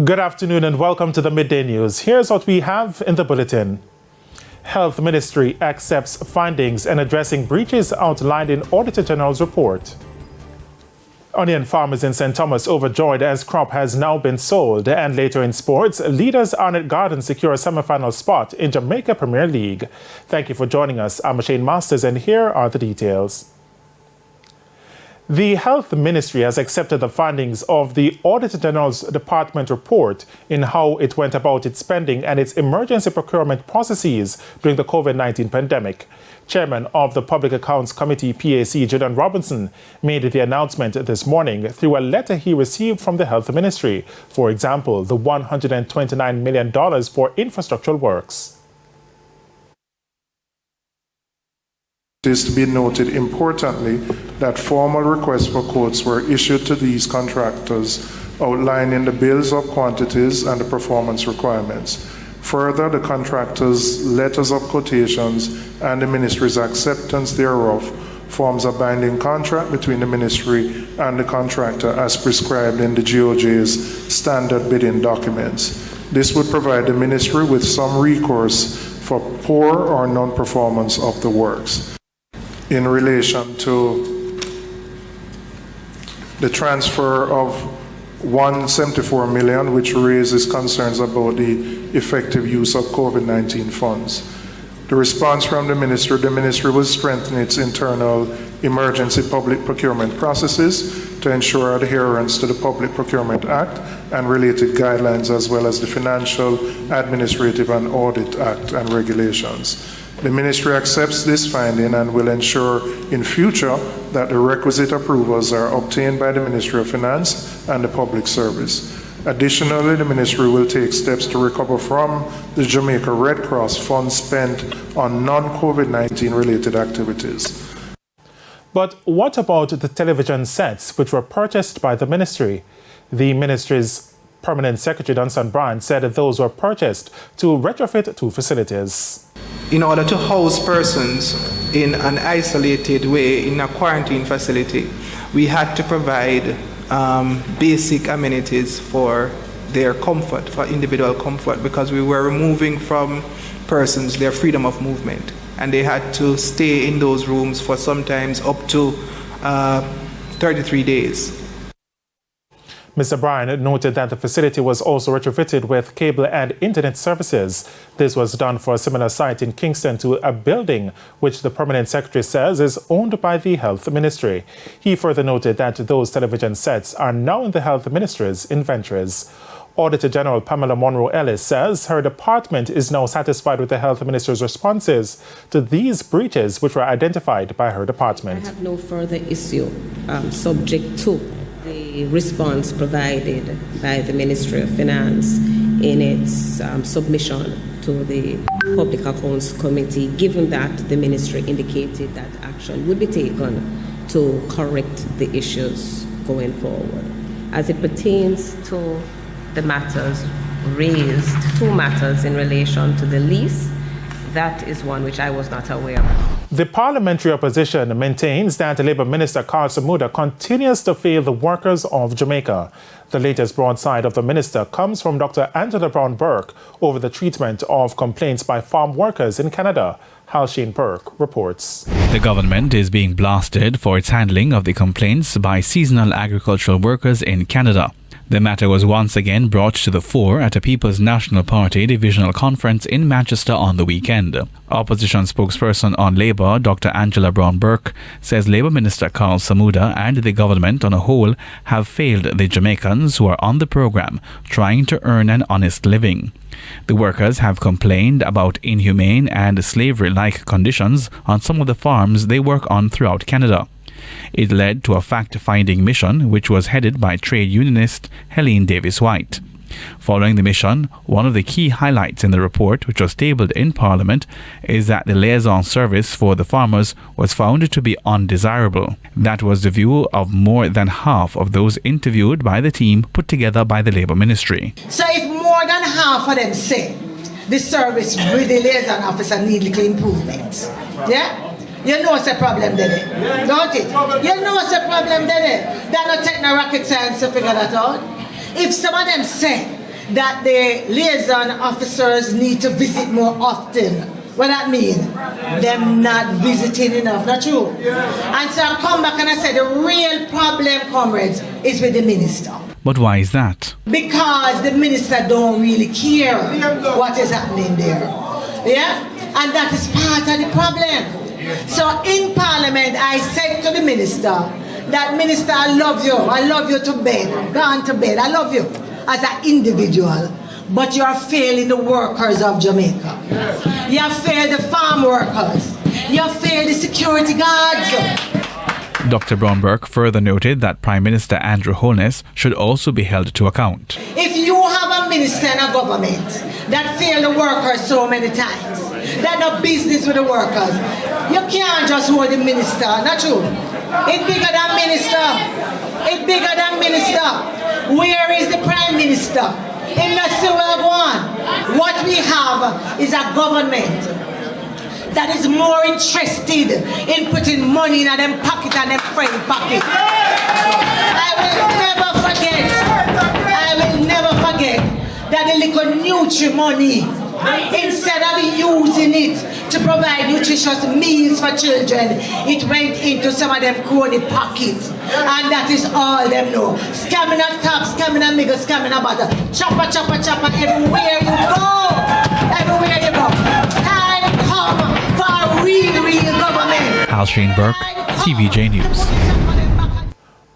Good afternoon and welcome to the Midday News. Here's what we have in the bulletin. Health Ministry accepts findings and addressing breaches outlined in Auditor General's report. Onion farmers in St. Thomas overjoyed as crop has now been sold. And later in sports, leaders Arnett Garden secure a semi-final spot in Jamaica Premier League. Thank you for joining us. I'm Shane Masters and here are the details. The Health Ministry has accepted the findings of the Auditor General's Department report in how it went about its spending and its emergency procurement processes during the COVID-19 pandemic. Chairman of the Public Accounts Committee, PAC, Julian Robinson, made the announcement this morning through a letter he received from the Health Ministry. For example, the $129 million for infrastructural works. It is to be noted importantly that formal requests for quotes were issued to these contractors outlining the bills of quantities and the performance requirements. Further, the contractors' letters of quotations and the ministry's acceptance thereof forms a binding contract between the ministry and the contractor as prescribed in the GOJ's standard bidding documents. This would provide the ministry with some recourse for poor or non-performance of the works. In relation to the transfer of $174 million, which raises concerns about the effective use of COVID-19 funds. The response from the ministry will strengthen its internal emergency public procurement processes to ensure adherence to the Public Procurement Act and related guidelines, as well as the Financial, Administrative and Audit Act and regulations. The ministry accepts this finding and will ensure in future that the requisite approvals are obtained by the Ministry of Finance and the Public Service. Additionally, the ministry will take steps to recover from the Jamaica Red Cross funds spent on non-COVID-19 related activities. But what about the television sets which were purchased by the ministry? The ministry's Permanent Secretary Dunson Bryan said that those were purchased to retrofit two facilities. In order to house persons in an isolated way in a quarantine facility, we had to provide basic amenities for their comfort, for individual comfort, because we were removing from persons their freedom of movement. And they had to stay in those rooms for sometimes up to 33 days. Mr. Bryan noted that the facility was also retrofitted with cable and internet services. This was done for a similar site in Kingston to a building which the Permanent Secretary says is owned by the Health Ministry. He further noted that those television sets are now in the Health Ministry's inventories. Auditor General Pamela Monroe Ellis says her department is now satisfied with the Health Minister's responses to these breaches which were identified by her department. I have no further issue subject to the response provided by the Ministry of Finance in its submission to the Public Accounts Committee, given that the ministry indicated that action would be taken to correct the issues going forward. As it pertains to the matters raised, two matters in relation to the lease, that is one which I was not aware of. The parliamentary opposition maintains that Labour Minister Karl Samuda continues to fail the workers of Jamaica. The latest broadside of the minister comes from Dr. Angela Brown-Burke over the treatment of complaints by farm workers in Canada. Halsheen Burke reports. The government is being blasted for its handling of the complaints by seasonal agricultural workers in Canada. The matter was once again brought to the fore at a People's National Party divisional conference in Manchester on the weekend. Opposition spokesperson on Labour, Dr. Angela Brown-Burke, says Labour Minister Karl Samuda and the government on a whole have failed the Jamaicans who are on the programme trying to earn an honest living. The workers have complained about inhumane and slavery-like conditions on some of the farms they work on throughout Canada. It led to a fact-finding mission which was headed by trade unionist Helene Davis-White. Following the mission, one of the key highlights in the report, which was tabled in Parliament, is that the liaison service for the farmers was found to be undesirable. That was the view of more than half of those interviewed by the team put together by the Labour Ministry. So if more than half of them say the service with the liaison officer need little improvements, yeah? You know it's a problem, there, don't it? You know it's a problem, there. They're not taking no rocket science to figure that out. If some of them say that the liaison officers need to visit more often. What that mean? Them not visiting enough, not true? And so I come back and I say the real problem, comrades, is with the minister. But why is that? Because the minister don't really care what is happening there. Yeah? And that is part of the problem. So in Parliament, I said to the minister, that minister, I love you to bed, gone to bed, I love you as an individual, but you are failing the workers of Jamaica. You have failed the farm workers. You have failed the security guards. Dr. Brownberg further noted that Prime Minister Andrew Holness should also be held to account. If you have a minister in a government that failed the workers so many times, that no business with the workers, you can't just hold the minister, not true? It's bigger than minister. It's bigger than minister. Where is the Prime Minister? In the civil one. What we have is a government that is more interested in putting money in them pocket and them friend pocket. I will never forget that the little nutri money, instead of using it to provide nutritious meals for children, it went into some of them crony pockets. And that is all them know. Scamming at top, scamming at middle, scamming at bottom. Chopper, chopper, chopper, everywhere you go. Everywhere you go. Time come for a real government. Al Shane-Burke, TVJ News.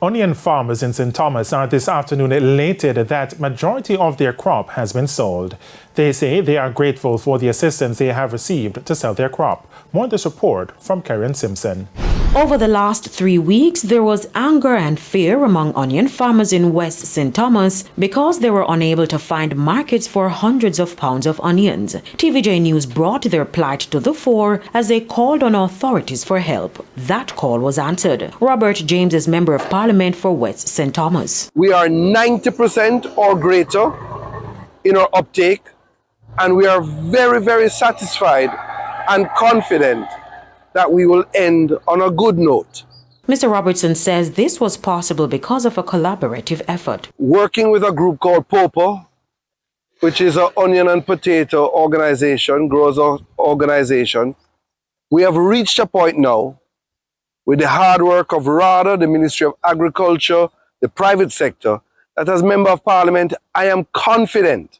Onion farmers in St. Thomas are this afternoon elated that majority of their crop has been sold. They say they are grateful for the assistance they have received to sell their crop. More on this report from Karen Simpson. Over the last 3 weeks, there was anger and fear among onion farmers in West St. Thomas because they were unable to find markets for hundreds of pounds of onions. TVJ News brought their plight to the fore as they called on authorities for help. That call was answered. Robert James is Member of Parliament for West St. Thomas. We are 90% or greater in our uptake, and we are very, very satisfied and confident that we will end on a good note. Mr. Robertson says this was possible because of a collaborative effort. Working with a group called POPA, which is an onion and potato organization, grower organization, we have reached a point now with the hard work of RADA, the Ministry of Agriculture, the private sector, that as Member of Parliament, I am confident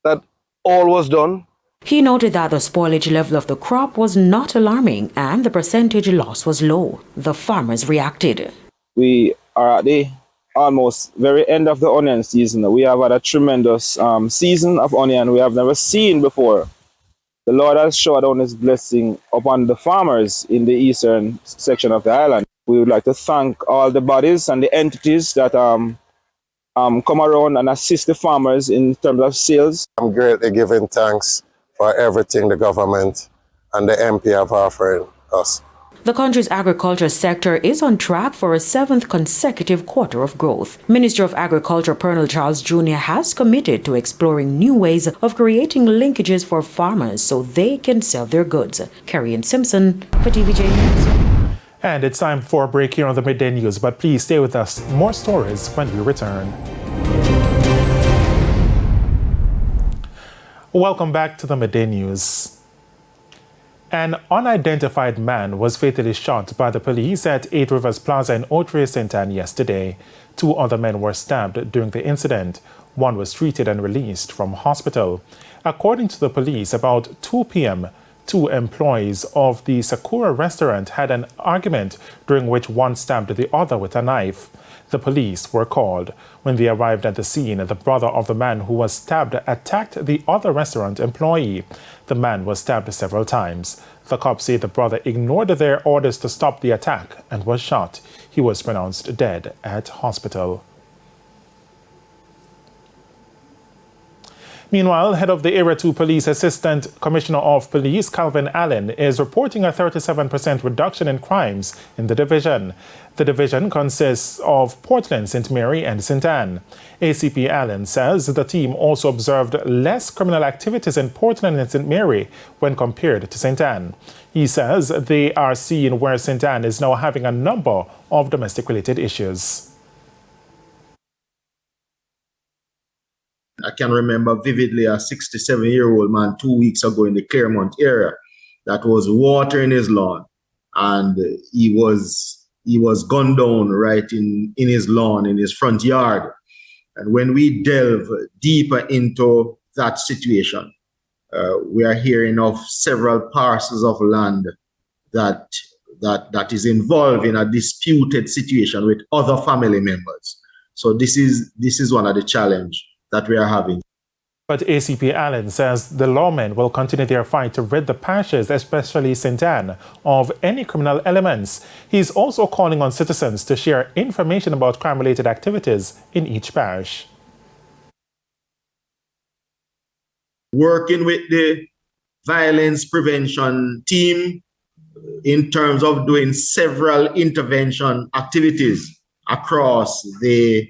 that all was done. He noted that the spoilage level of the crop was not alarming and the percentage loss was low. The farmers reacted. We are at the almost very end of the onion season. We have had a tremendous season of onion we have never seen before. The Lord has showered down His blessing upon the farmers in the eastern section of the island. We would like to thank all the bodies and the entities that come around and assist the farmers in terms of sales. I'm greatly giving thanks for everything the government and the MP have offered us. The country's agriculture sector is on track for a 7th consecutive quarter of growth. Minister of Agriculture Colonel Charles Jr. has committed to exploring new ways of creating linkages for farmers so they can sell their goods. Carrie Simpson for TVJ News. And it's time for a break here on the Midday News, but please stay with us. More stories when we return. Welcome back to the Midday News. An unidentified man was fatally shot by the police at 8 Rivers Plaza in Ocho Rios, St. Anne yesterday. 2 other men were stabbed during the incident. One was treated and released from hospital. According to the police, about 2 p.m., 2 employees of the Sakura restaurant had an argument during which one stabbed the other with a knife. The police were called. When they arrived at the scene, the brother of the man who was stabbed attacked the other restaurant employee. The man was stabbed several times. The cops say the brother ignored their orders to stop the attack and was shot. He was pronounced dead at hospital. Meanwhile, head of the Area 2 Police Assistant Commissioner of Police, Calvin Allen, is reporting a 37% reduction in crimes in the division. The division consists of Portland, St. Mary, and St. Anne. ACP Allen says the team also observed less criminal activities in Portland and St. Mary when compared to St. Anne. He says they are seeing where St. Anne is now having a number of domestic-related issues. I can remember vividly a 67-year-old man 2 weeks ago in the Claremont area that was watering his lawn, and he was gunned down right in his lawn, in his front yard. And when we delve deeper into that situation, we are hearing of several parcels of land that is involved in a disputed situation with other family members. So this is one of the challenges that we are having. But ACP Allen says the lawmen will continue their fight to rid the parishes, especially St. Anne, of any criminal elements. He's also calling on citizens to share information about crime-related activities in each parish. Working with the violence prevention team in terms of doing several intervention activities across the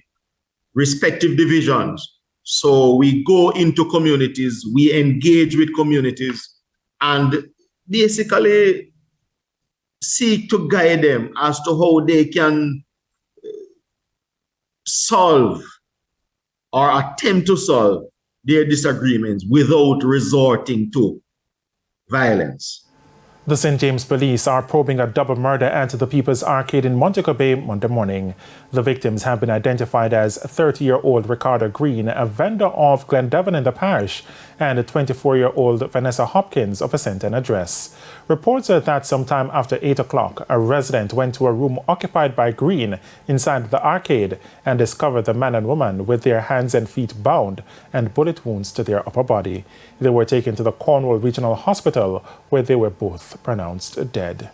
respective divisions. So we go into communities, we engage with communities, and basically seek to guide them as to how they can solve or attempt to solve their disagreements without resorting to violence. The St. James Police are probing a double murder at the People's Arcade in Montego Bay Monday morning. The victims have been identified as 30-year-old Ricardo Green, a vendor of Glendevon in the parish, and 24-year-old Vanessa Hopkins of a St. Anne address. Reports are that sometime after 8 o'clock, a resident went to a room occupied by Green inside the arcade and discovered the man and woman with their hands and feet bound and bullet wounds to their upper body. They were taken to the Cornwall Regional Hospital, where they were both pronounced dead.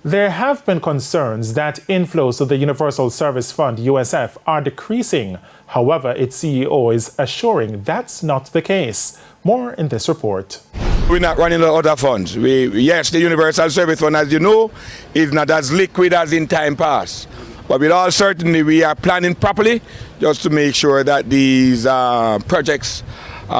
There have been concerns that inflows to the Universal Service Fund, USF, are decreasing. However, its CEO is assuring that's not the case. More in this report. We're not running out of funds. Yes, the Universal Service Fund, as you know, is not as liquid as in time past. But with all certainty, we are planning properly just to make sure that these projects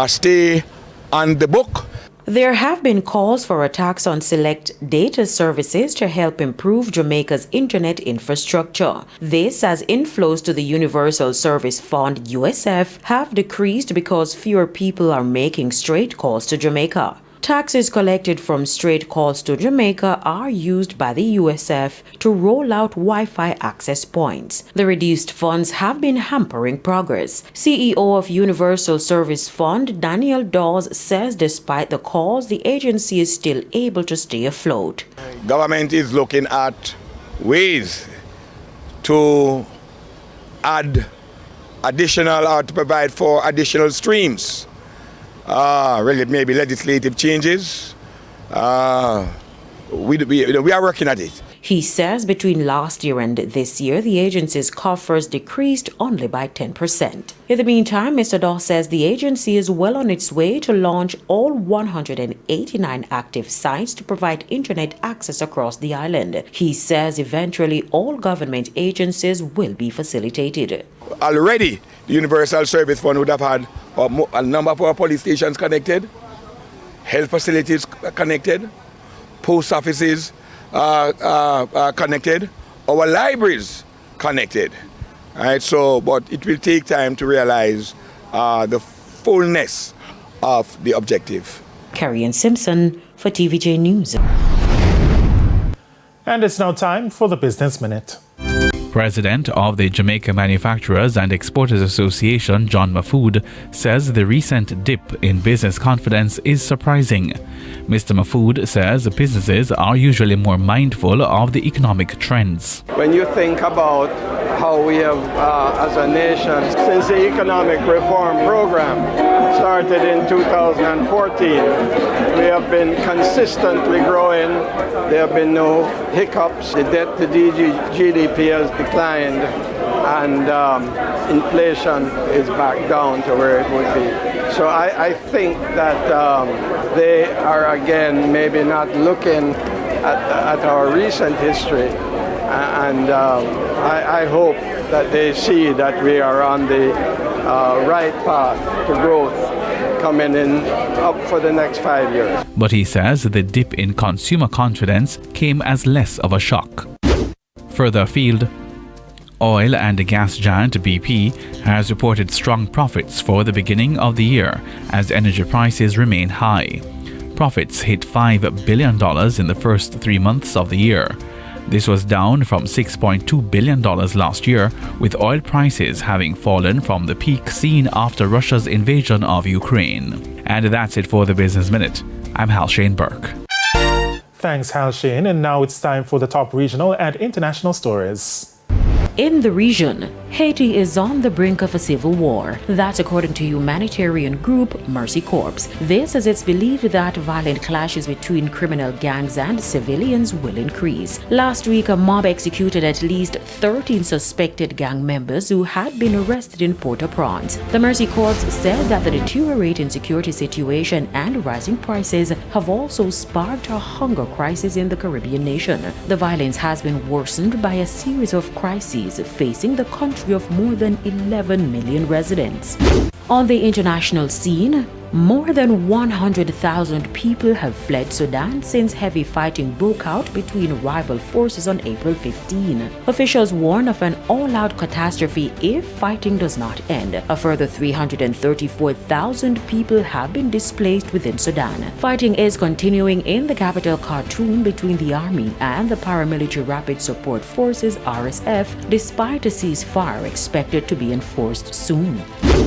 stay on the book. There have been calls for a tax on select data services to help improve Jamaica's internet infrastructure. This as inflows to the Universal Service Fund, USF, have decreased because fewer people are making straight calls to Jamaica. Taxes collected from straight calls to Jamaica are used by the USF to roll out Wi-Fi access points. The reduced funds have been hampering progress. CEO of Universal Service Fund, Daniel Dawes, says despite the calls, the agency is still able to stay afloat. Government is looking at ways to add additional or to provide for additional streams. Really, maybe legislative changes. We are working at it. He says between last year and this year, the agency's coffers decreased only by 10%. In the meantime, Mr. Dawes says the agency is well on its way to launch all 189 active sites to provide internet access across the island. He says eventually all government agencies will be facilitated. Already, the Universal Service Fund would have had a number of our police stations connected, health facilities connected, post offices connected, our libraries connected. Right, so, but it will take time to realize the fullness of the objective. Carrie-Ann Simpson for TVJ News. And it's now time for the Business Minute. President of the Jamaica Manufacturers and Exporters Association, John Mafood, says the recent dip in business confidence is surprising. Mr. Mafood says businesses are usually more mindful of the economic trends. When you think about how we have, as a nation, since the economic reform program started in 2014, we have been consistently growing. There have been no hiccups. The debt to GDP has declined, and inflation is back down to where it would be. So I think that they are again maybe not looking at our recent history, and I hope that they see that we are on the right path to growth coming in up for the next 5 years. But he says the dip in consumer confidence came as less of a shock. Further afield, Oil and gas giant BP has reported strong profits for the beginning of the year as energy prices remain high. Profits hit $5 billion in the first 3 months of the year. This was down from $6.2 billion last year, with oil prices having fallen from the peak seen after Russia's invasion of Ukraine. And that's it for the Business Minute. I'm Hal Shane Burke. Thanks, Hal Shane. And now it's time for the top regional and international stories. In the region, Haiti is on the brink of a civil war. That's according to humanitarian group Mercy Corps. This as it's believed that violent clashes between criminal gangs and civilians will increase. Last week, a mob executed at least 13 suspected gang members who had been arrested in Port-au-Prince. The Mercy Corps said that the deteriorating security situation and rising prices have also sparked a hunger crisis in the Caribbean nation. The violence has been worsened by a series of crises facing the country of more than 11 million residents. On the international scene, more than 100,000 people have fled Sudan since heavy fighting broke out between rival forces on April 15. Officials warn of an all-out catastrophe if fighting does not end. A further 334,000 people have been displaced within Sudan. Fighting is continuing in the capital Khartoum between the army and the paramilitary rapid support forces RSF, despite a ceasefire expected to be enforced soon.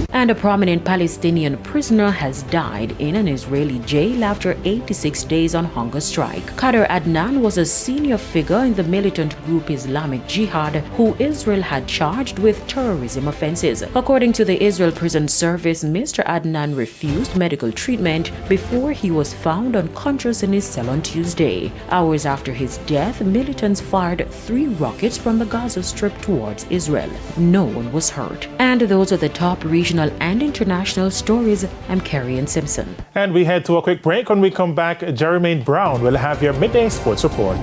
And a prominent Palestinian prisoner has died in an Israeli jail after 86 days on hunger strike. Kader Adnan was a senior figure in the militant group Islamic Jihad, who Israel had charged with terrorism offenses. According to the Israel Prison Service, Mr. Adnan refused medical treatment before he was found unconscious in his cell on Tuesday. Hours after his death, militants fired 3 rockets from the Gaza Strip towards Israel. No one was hurt. And those are the top regional and international stories. I'm Carrie Simpson. And we head to a quick break. When we come back, Jermaine Brown will have your Midday Sports Report.